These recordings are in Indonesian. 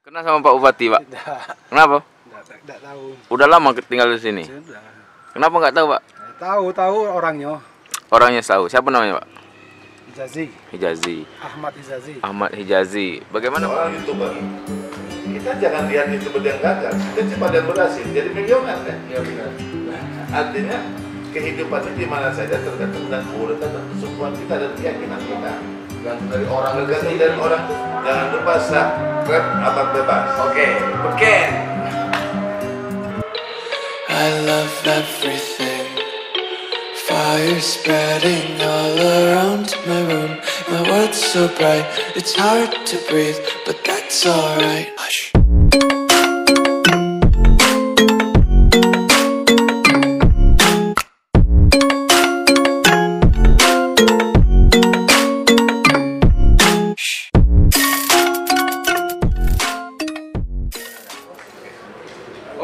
Kenal sama Pak Bupati, Pak? Tidak, Kenapa? tidak tahu. Udah lama tinggal di sini. Sudah. Kenapa nggak tahu, Pak? Tahu orangnya. Orangnya tahu. Siapa namanya, Pak? Hijazi, Hijazi. Ahmad Hijazi. Ahmad Hijazi. Bagaimana, Pak? Orang YouTuber, kita jangan lihat YouTuber yang gagal, kita cepat dan berhasil jadi milioner kan? Ya benar. Artinya kehidupan ini di mana saja tergantung dan urutan dan kesukuan kita dan keyakinan kita. Gantung dari orang ke Tergantung sini. dari orang. Jangan lupa subscribe Abang Bebas. Oke, beken. I love everything. Fire spreading all around my room. My world's so bright, it's hard to breathe, but that's alright. Hush.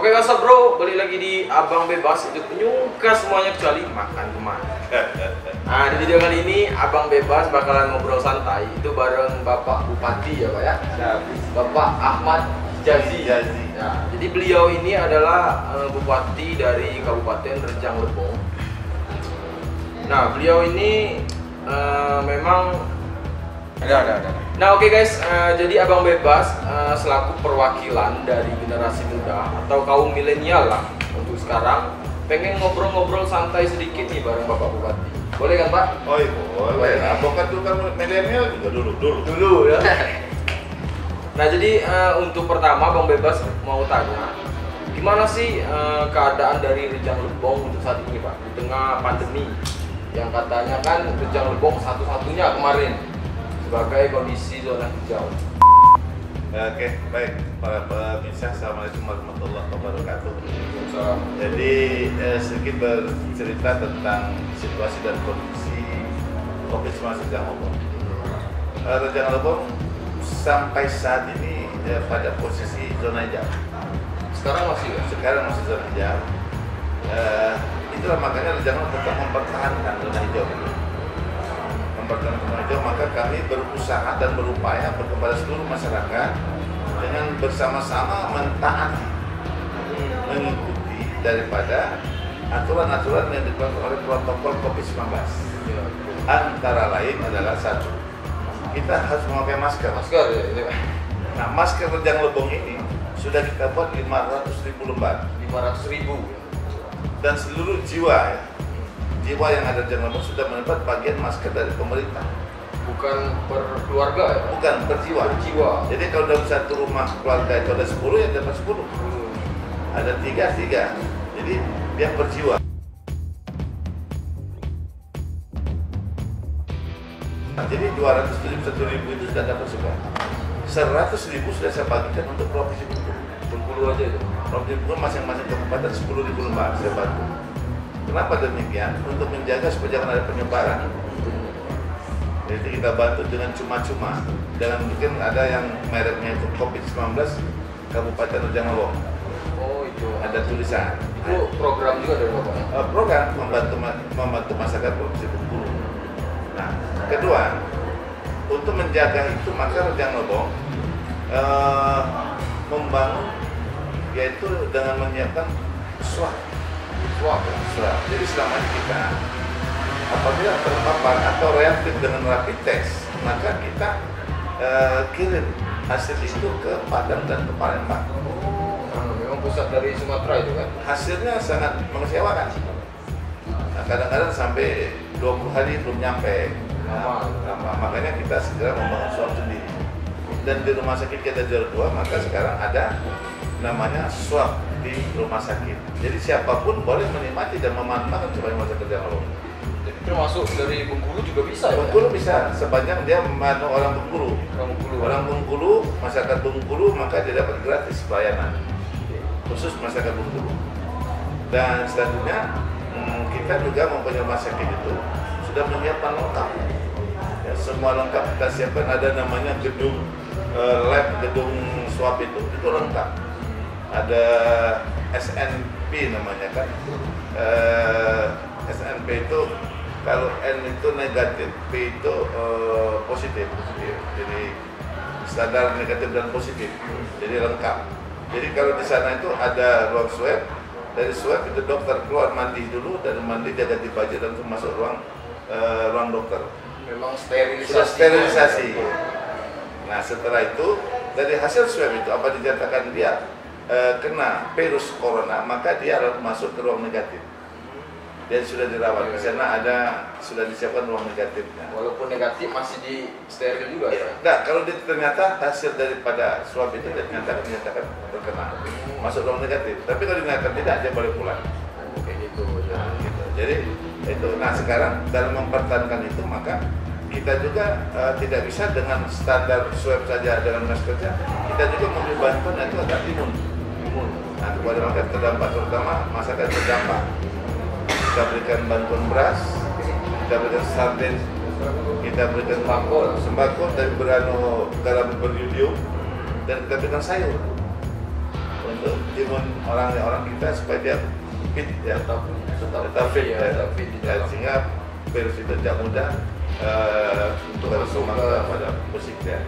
Oke, what's up, bro? Balik lagi di Abang Bebas. Itu penyuka semuanya kecuali makan teman. Nah, di video kali ini Abang Bebas bakalan ngobrol santai. Itu bareng Bapak Bupati ya, Pak ya? Bapak Ahmad Hijazi. Nah, jadi beliau ini adalah Bupati dari Kabupaten Rejang Lebong. Nah, beliau ini memang ada. Nah, oke guys, jadi Abang Bebas selaku perwakilan dari generasi muda atau kaum milenial lah untuk sekarang pengen ngobrol-ngobrol santai sedikit nih bareng Bapak Bupati. Boleh kan, Pak? Oh iya, boleh. Advokat itu kan milenial juga dulu. Ya. Nah, jadi untuk pertama Bang Bebas mau tanya, gimana sih keadaan dari Rejang Lebong untuk saat ini, Pak? Di tengah pandemi yang katanya kan Rejang Lebong satu-satunya kemarin sebagai kondisi zona hijau. Oke, baik. Para pemirsa, assalamualaikum warahmatullahi wabarakatuh. Jadi sedikit bercerita tentang situasi dan kondisi COVID-19 Rejang Lebong. Rejang Lebong sampai saat ini pada posisi zona hijau. Sekarang masih ya? Sekarang masih zona hijau. Itulah makanya Rejang Lebong tetap mempertahankan zona hijau. Maka kami berusaha dan berupaya kepada seluruh masyarakat dengan bersama-sama mentaati, mengikuti daripada aturan-aturan yang dikeluarkan oleh protokol COVID-19. Antara lain adalah satu, kita harus memakai masker. Masker ya ini. Nah, masker Rejang Lebong ini sudah kita buat 500.000 lembar. 500.000. Dan seluruh jiwa yang ada di Rejang Lebong sudah mendapat bagian masker dari pemerintah. Bukan per keluarga ya? Bukan, per jiwa. Jadi kalau dalam satu rumah keluarga itu ada 10, ya dapat 10. Ada 3. Jadi dia per jiwa. Jadi 271.000 itu sudah dapat semua. 100.000 sudah saya bagikan untuk provinsi Bengkulu. Bengkulu aja itu. Provinsi Bengkulu masing-masing kabupaten 10.000 lembar saya bantu. Kenapa demikian? Untuk menjaga supaya jangan ada penyebaran. Jadi kita bantu dengan cuma-cuma. Dengan mungkin ada yang mereknya itu COVID-19 Kabupaten Rejang Lebong. Oh itu. Ada tulisan. Itu program juga dari Bapak ya? Program membantu masyarakat Provinsi Bengkulu. Nah, kedua, untuk menjaga itu maka Rejang Lebong membangun yaitu dengan menyiapkan swab. Jadi selama ini kita apabila terpapar atau reaktif dengan rapid test, maka kita kirim hasil itu ke Padang dan ke Palembang. Memang pusat dari Sumatera itu kan? Hasilnya sangat mengecewakan. Nah, kadang-kadang sampai 20 hari belum nyampe. Lama. Makanya kita segera membangun swab sendiri. Dan di rumah sakit kita juara 2, maka sekarang ada namanya swab di rumah sakit. Jadi siapapun boleh menikmati dan memanfaatkan sebagai rumah sakit yang lain. Jadi termasuk dari Bengkulu juga bisa ya? Bengkulu bisa, sepanjang dia membantu orang Bengkulu. Orang Bengkulu, masyarakat Bengkulu, maka dia dapat gratis pelayanan. Khusus masyarakat Bengkulu. Dan selanjutnya kita juga mempunyai rumah sakit itu sudah menyiapkan lengkap. Ya, semua lengkap kita siapkan, ada namanya gedung lab, gedung swab itu lengkap. Ada SNP namanya kan. SNP itu kalau N itu negatif, P itu positif. Jadi standar negatif dan positif, jadi lengkap. Jadi kalau di sana itu ada ruang swab, dari swab itu dokter keluar mandi dulu, dan mandi dia ganti baju dan masuk ruang dokter. Memang sterilisasi. Sudah sterilisasi. Nah setelah itu dari hasil swab itu apa dinyatakan dia kena virus corona, maka dia harus masuk ke ruang negatif. Dan sudah dirawat di sana, sudah disiapkan ruang negatifnya. Walaupun negatif masih di steril juga ya. Nah, kalau ternyata hasil daripada swab itu dinyatakan terkena, masuk ruang negatif. Tapi kalau dinyatakan tidak, dia boleh pulang. Kayak gitu ya. Nah, gitu. Jadi itu. Nah sekarang dalam mempertahankan itu, maka kita juga tidak bisa dengan standar swab saja dengan masker saja. Kita juga memberi bantuan itu agak imun. Nah kepada masyarakat terdampak, terutama masyarakat terdampak. Kita berikan bantuan beras, kita berikan sarden, kita berikan sembako dari garam beriodium, dan kita berikan sayur untuk imun orang kita supaya dia fit ya, tetap fit ya, sehingga virus itu tidak mudah untuk bersumak pada musiknya.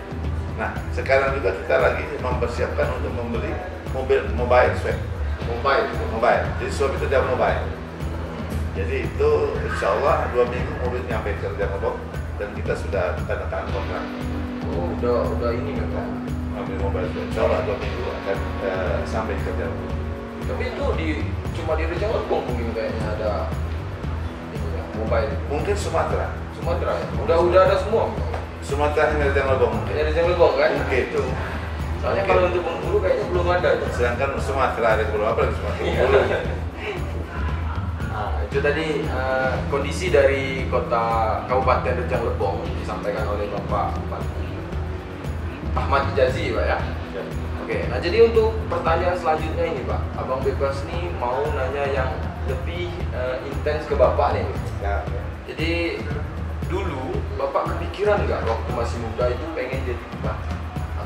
Nah sekarang juga kita lagi mempersiapkan untuk membeli mobile swab. Mobile. Jadi swab itu dia mobile. Jadi itu insya Allah 2 minggu mobil nyampe ke Rejang Lebong, dan kita sudah tanda tangan kontrak. Oh, udah ini memang. Mobil mobile insya Allah 2 minggu akan sampai ke Rejang Lebong. Tapi itu cuma di Rejang Lebong mungkin kayaknya ada ini ya, mobile. Mungkin Sumatera ya. Udah ada semua. Sumatera hingga Rejang Lebong. Hanya Rejang Lebong kan? Mungkin. Itu. Soalnya kalau untuk Bengkulu kayaknya belum ada. Sedangkan Sumatera ada belum apa di Sumatera. Itu tadi kondisi dari kota Kabupaten Rejang Lebong disampaikan oleh Bapak Ahmad Hijazi, Pak ya. Oke, nah jadi untuk pertanyaan selanjutnya ini Pak, Abang Bebas nih mau nanya yang lebih intens ke Bapak nih. Ya. Jadi dulu Bapak kepikiran nggak waktu masih muda itu pengen jadi Pak?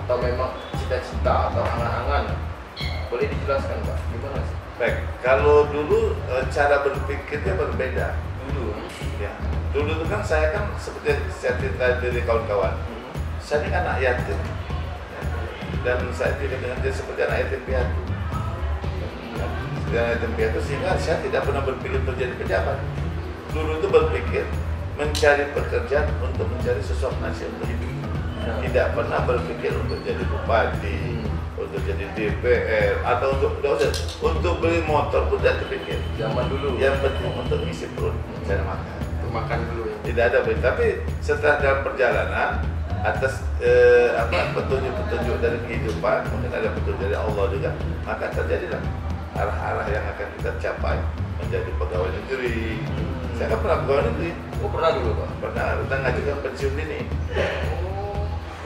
Atau memang cita-cita atau angan-angan? Boleh dijelaskan Pak, gimana sih? Baik, kalau dulu cara berpikirnya berbeda. Dulu itu kan saya kan seperti saya cerita dari kawan-kawan, saya ini anak yatim, dan saya tidak dengan dia seperti anak yatim piatu. Seperti anak yatim piatu, sehingga saya tidak pernah berpikir menjadi pejabat. Dulu itu berpikir mencari pekerjaan untuk mencari sesuatu nasi untuk hidup. Tidak pernah berpikir untuk jadi bupati, untuk jadi DPR, atau untuk beli motor pun tidak terpikir. Zaman dulu. Yang penting untuk isi perut, cari makan. Untuk makan dulu ya. Tidak ada, tapi setelah dalam perjalanan atas petunjuk-petunjuk dari kehidupan, mungkin ada petunjuk dari Allah juga, maka terjadilah arah-arah yang akan kita capai menjadi pegawai negeri. Saya kan pernah pegawai negeri. Oh pernah dulu Pak? Pernah, kita ngajukan pensiun dini.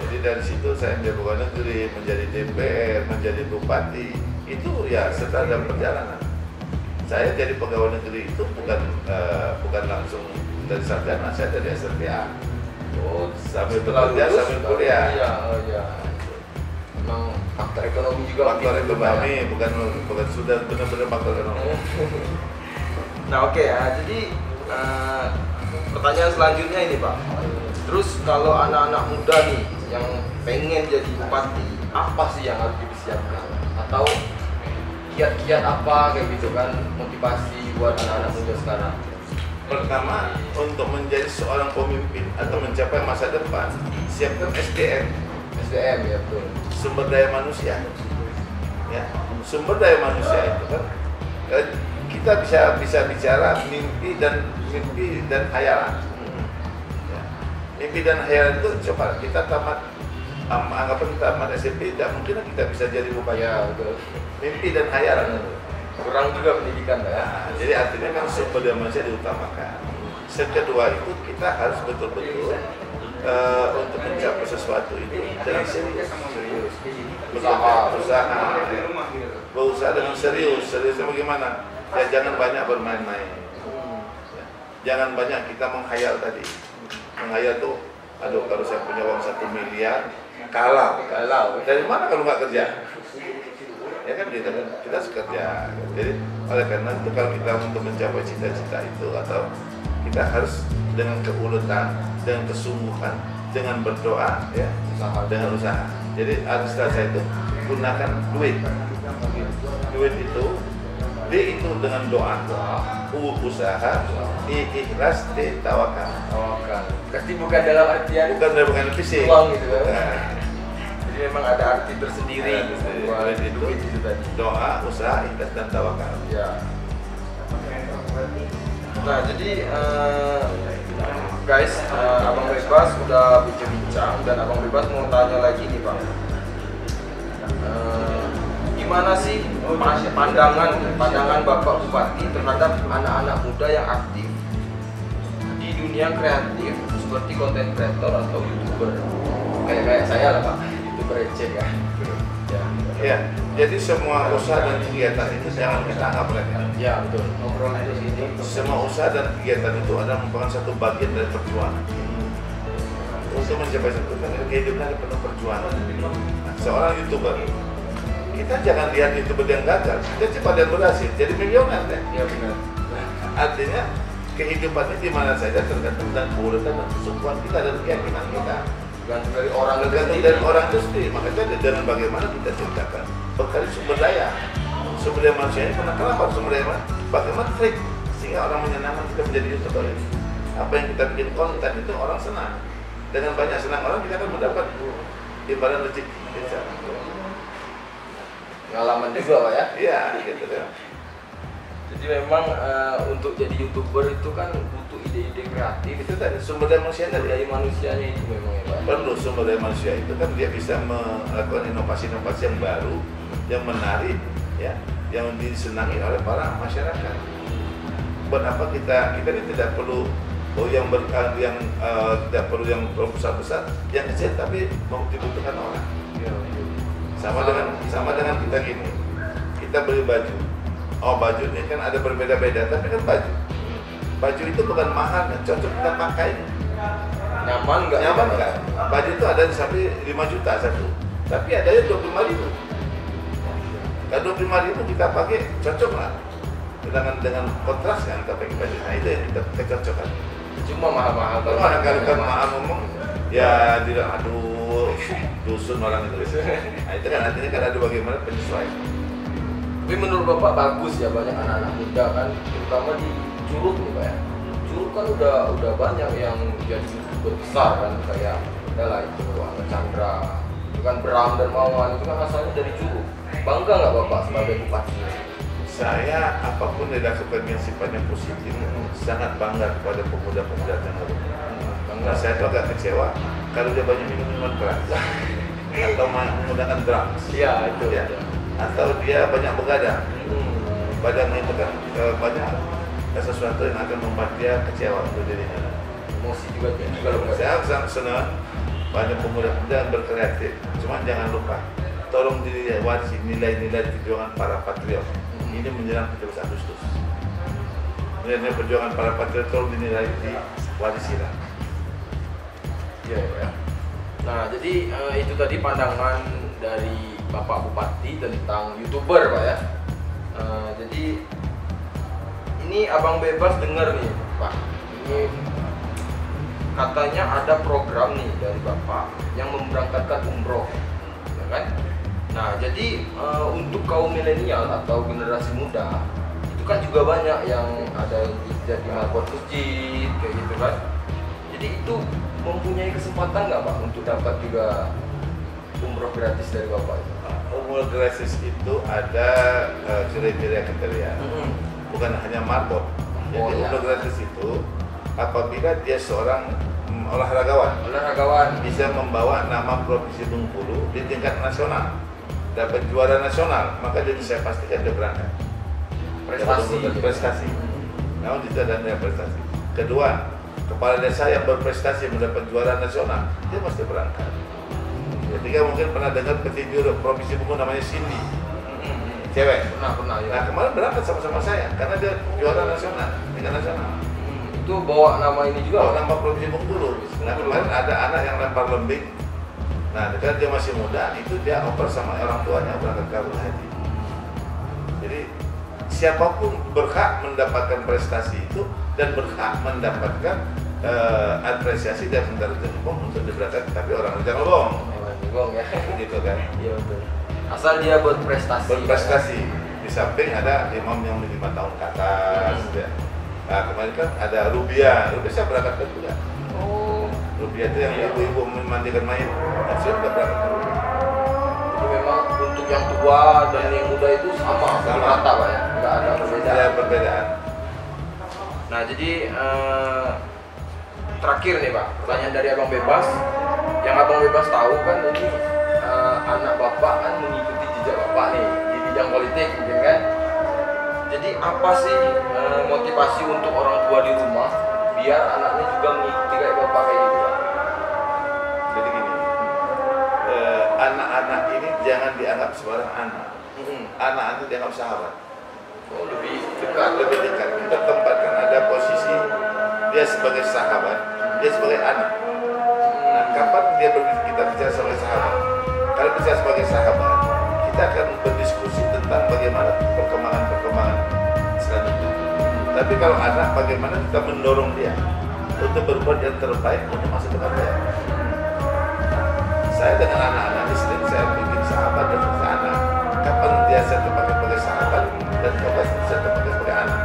Jadi dari situ saya menjadi pegawai negeri, menjadi DPR, menjadi bupati. Itu ya setelah dalam perjalanan. Saya jadi pegawai negeri itu bukan langsung dari sarjana, saya dari SMPA. Oh, sambil bekerja, sambil kuliah. Iya. Memang faktor ekonomi juga. Faktor ekonomi, bukan sudah benar-benar faktor ekonomi. Nah oke, jadi pertanyaan selanjutnya ini Pak. Terus kalau anak-anak muda nih yang pengen jadi bupati, apa sih yang harus dipersiapkan? Atau kiat-kiat apa kayak gitu kan, motivasi buat anak-anak muda sekarang? Pertama, untuk menjadi seorang pemimpin atau mencapai masa depan, siapkan SDM. SDM ya betul. Sumber daya manusia. Ya, sumber daya manusia itu kan kita bisa bicara mimpi dan khayalan. Ya. Mimpi dan khayalan itu coba kita anggapan kita tamat SMP, tidak mungkin kita bisa jadi bupati. Ya betul. Mimpi dan khayalan. Kurang juga pendidikan ya. Nah, jadi artinya kan sumber daya manusia diutamakan. Kedua itu kita harus betul-betul untuk mencapai sesuatu itu dengan serius. Berusaha dengan serius. Seriusnya bagaimana? Ya jangan banyak bermain-main. Ya, jangan banyak kita menghayal tadi. Menghayal tuh, aduh kalau saya punya uang 1 miliar, kalau dari mana kalau nggak kerja? Ya kan gitu kan, kita harus kerja. Jadi oleh karena itu kalau kita untuk mencapai cita-cita itu, atau kita harus dengan keuletan, dengan kesungguhan, dengan berdoa, ya, dengan usaha. Jadi administrasi itu gunakan duit. Duit itu D itu dengan doa, U usaha, I ikhlas, T tawakal. Tawakal. Berarti bukan dalam artian Bukan fisik. uang gitu kan? Nah, Jadi memang ada arti tersendiri gitu buat duit itu tadi. doa, usaha, ikhlas dan tawakal. Ya. Nah jadi guys, Abang Bebas udah bincang-bincang dan Abang Bebas mau tanya lagi nih Bang. Gimana sih pandangan Bapak Bupati terhadap anak-anak muda yang aktif di dunia kreatif seperti konten kreator atau YouTuber? Kayak saya lah Pak, YouTuber receh ya. Ya, jadi semua usaha dan kegiatan itu jangan kita anggap remeh. Ya betul. Ngobrol itu sini. Semua usaha dan kegiatan itu adalah merupakan satu bagian dari perjuangan. Untuk mencapai satu kehidupan ada penuh perjuangan. Nah, seorang YouTuber, kita jangan lihat YouTuber yang gagal, kita cepat dan berhasil, jadi milioner deh. Ya benar. Artinya kehidupan ini di mana saja tergantung dan keburukan dan kesukuan kita dan keyakinan kita. Tergantung dari orang Tergantung dari orang itu sendiri. Makanya dengan bagaimana kita ciptakan berkali sumber daya manusia ini. Kenapa sumber daya? Bagaimana trik sehingga orang menyenangkan kita menjadi YouTuber ini. Apa yang kita bikin konten itu orang senang. Dengan banyak senang orang kita akan mendapat imbalan rezeki. Pengalaman juga Pak ya. Iya, gitu kan. Jadi memang untuk jadi YouTuber itu kan butuh ide-ide kreatif. Itu tadi sumber daya manusia tadi. Dari manusianya itu memang ya Pak. Perlu sumber daya manusia itu kan dia bisa melakukan inovasi-inovasi yang baru, yang menarik, ya, yang disenangi oleh para masyarakat. Buat apa kita ini tidak perlu yang tidak perlu yang besar-besar, yang kecil tapi mau dibutuhkan orang. Ya, Sama dengan kita gini, kita beli baju. Oh, baju ini kan ada berbeda-beda, tapi kan baju itu bukan mahal, cocok kita pakai. nyaman nggak? Nyaman nggak? Baju itu ada sampai 5 juta satu, tapi ada yang 25.000. Kalau 25.000 kita pakai cocok nggak? Dengan kontras kan kita pakai baju. Nah itu yang kita cocokkan. Cuma mahal-mahal. Kalau mahal ngomong, ya tidak aduh dusun orang itu. Nah itu kan artinya kan ada bagaimana penyesuaian. Tapi menurut Bapak bagus ya banyak anak-anak muda kan, terutama di Curug nih Pak ya. Curug kan udah banyak yang jadi YouTuber besar kan, kayak adalah itu Angga Chandra, itu kan Bram dan Mawan itu kan asalnya dari Curug. Bangga nggak Bapak sebagai bupati? Saya apapun yang dilakukan yang sifatnya positif, sangat bangga kepada pemuda-pemuda yang baru. Karena saya tuh agak kecewa kalau dia banyak minum-minuman keras atau menggunakan drugs. Iya itu. Ya. Atau dia banyak begadang. Badannya itu kan banyak sesuatu yang akan membuat dia kecewa untuk dirinya. Emosi juga kalau Saya sangat senang banyak pemuda-pemuda yang berkreatif. Cuma jangan lupa, tolong diwarisi nilai-nilai perjuangan para patriot. Ini menjelang 17 Agustus. Nilai-nilai perjuangan para patriot tolong dinilai diwarisi lah. Iya ya. Nah jadi itu tadi pandangan dari Bapak Bupati tentang YouTuber Pak ya. Jadi ini Abang Bebas dengar nih Pak. Ini katanya ada program nih dari Bapak yang memberangkatkan umroh, ya kan? Nah jadi untuk kaum milenial atau generasi muda itu kan juga banyak yang ada yang jadi marbot masjid kayak gitu kan. Jadi itu mempunyai kesempatan nggak Pak untuk dapat juga umroh gratis dari Bapak itu? Umroh gratis itu ada kriteria-kriteria, bukan hanya marbot. Jadi umroh gratis itu apabila dia seorang olahragawan bisa membawa nama Provinsi Bengkulu di tingkat nasional, dapat juara nasional, maka jadi saya pastikan dia berangkat. Prestasi. Namun itu ada nilai prestasi. Kedua, kepala desa yang berprestasi mendapat juara nasional, dia pasti berangkat. Ketiga, mungkin pernah dengar petinju Provinsi Bengkulu namanya Cindy, cewek. Pernah ya. Nah kemarin berangkat sama-sama saya karena dia juara nasional, tingkat nasional. Itu bawa nama ini juga? Bawa nama Provinsi Bengkulu. Nah kemarin ada anak yang lempar lembing. Nah karena dia masih muda, itu dia oper sama orang tuanya berangkat ke Abu Haji. Jadi siapapun berhak mendapatkan prestasi itu dan berhak mendapatkan apresiasi dari negara umum untuk diberangkat, tapi orang jangan bohong. Gong ya. gitu kan. Iya betul. Asal dia berprestasi. Berprestasi. Di samping ada imam yang 5 tahun ke atas. Ya. Nah, kemarin kan ada Rubiah saya berangkat juga. Oh. Rubiah itu yang ibu-ibu memandikan mayat. Saya sudah berangkat ke Rubiah. Jadi memang untuk yang tua dan yang muda itu sama rata Pak ya, nggak ada perbedaan. Ada perbedaan. Nah jadi terakhir nih Pak, pertanyaan dari Abang Bebas. Yang Abang Bebas tahu kan ini anak Bapak kan mengikuti jejak Bapak nih di bidang politik mungkin kan. Jadi apa sih motivasi untuk orang tua di rumah biar anaknya juga mengikuti kayak Bapak kayak gitu Pak? Jadi gini, anak-anak ini jangan dianggap sebarang anak. Anak-anak dianggap sahabat. Oh, lebih Lebih dekat. Kita tempatkan ada posisi dia sebagai sahabat, dia sebagai anak. Nah, kapan kita bicara sebagai sahabat? Kalau bicara sebagai sahabat, kita akan berdiskusi tentang bagaimana perkembangan selanjutnya. Tapi kalau anak, bagaimana kita mendorong dia untuk berbuat yang terbaik untuk masa depan dia. Saya dengan anak-anak di sini saya bikin sahabat dan anak. Kapan dia saya terpakai sebagai sahabat dan kapan saya terpakai sebagai anak.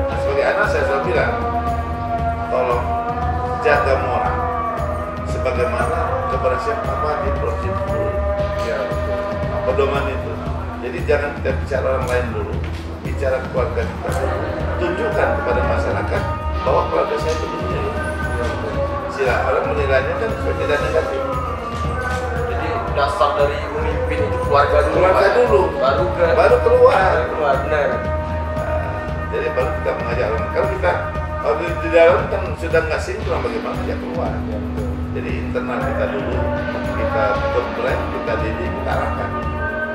Nah, sebagai anak saya selalu bilang, tolong jaga moral sebagaimana keberhasilan Papa di provinsi dulu. Ya, pedoman itu. Jadi jangan kita bicara orang lain dulu, bicara keluarga kita dulu. Tunjukkan kepada masyarakat bahwa keluarga saya itu begini. Sila orang menilainya kan tidak negatif. Jadi dasar dari pemimpin itu keluarga dulu. Keluarga dulu, baru keluar. Benar. Jadi baru kita mengajak orang. Kalau kita di dalam kan sudah nggak sinkron, bagaimana dia keluar. Jadi internal kita dulu, kita gembleng, kita didik, kita arahkan.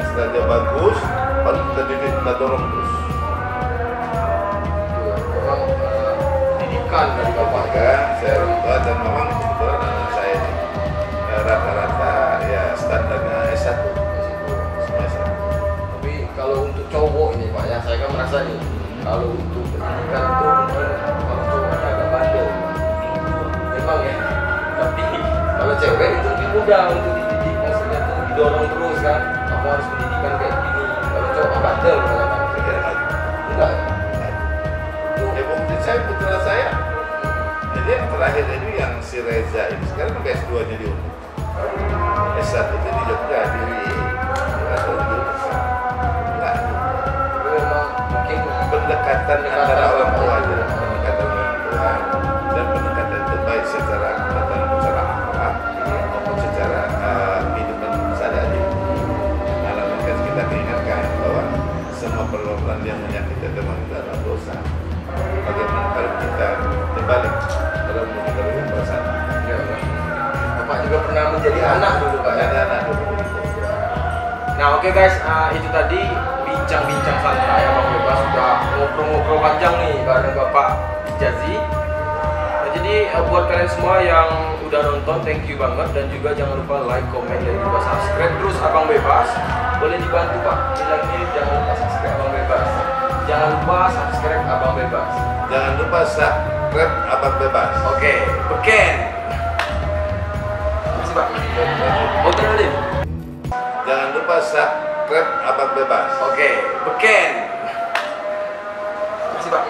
Setelah dia bagus, baru kita didik, kita dorong terus. Memang didikan dari Bapak Kan saya orang tua dan memang kebetulan anak saya ini rata-rata ya standarnya S1 semua S1. Tapi kalau untuk cowok ini Pak ya, saya kan merasa nih kalau untuk pendidikan itu mungkin kalau cowoknya agak bandel memang ya, tapi kalau cewek itu lebih mudah untuk dididik, maksudnya tuh didorong terus kan, kamu harus pendidikan kayak gini. Kalau cowok bandel misalkan enggak Ya bukti saya, putra saya jadi yang terakhir ini yang si Reza ini sekarang kan S2 nya di UNU, S1 itu di Jogja di enggak, memang mungkin pendekatan antara orang tua aja, pendekatan orang tua dan pendekatan itu baik secara akhlak maupun secara kehidupan sehari-hari. Malah mungkin kita ingatkan bahwa semua perlombaan yang menyakiti teman kita adalah dosa. Bagaimana kalau kita terbalik, kalau kita lebih perasaan? ya, Bapak juga pernah menjadi anak dulu Pak ya. Anak dulu. Nah oke guys, itu tadi bincang-bincang santai Abang Bebas sudah ngobrol-ngobrol panjang nih bareng Bapak Jazi. Nah, jadi buat kalian semua yang udah nonton, thank you banget, dan juga jangan lupa like, comment, dan juga subscribe terus Abang Bebas. Boleh dibantu Pak, bilang ini jangan lupa subscribe Abang Bebas. Jangan lupa subscribe Abang Bebas. Jangan lupa subscribe Abang Bebas. Oke, beken. Terima kasih Pak. Hotel tadi. Jangan lupa subscribe Abang Bebas. Oke, beken. Terima kasih Pak.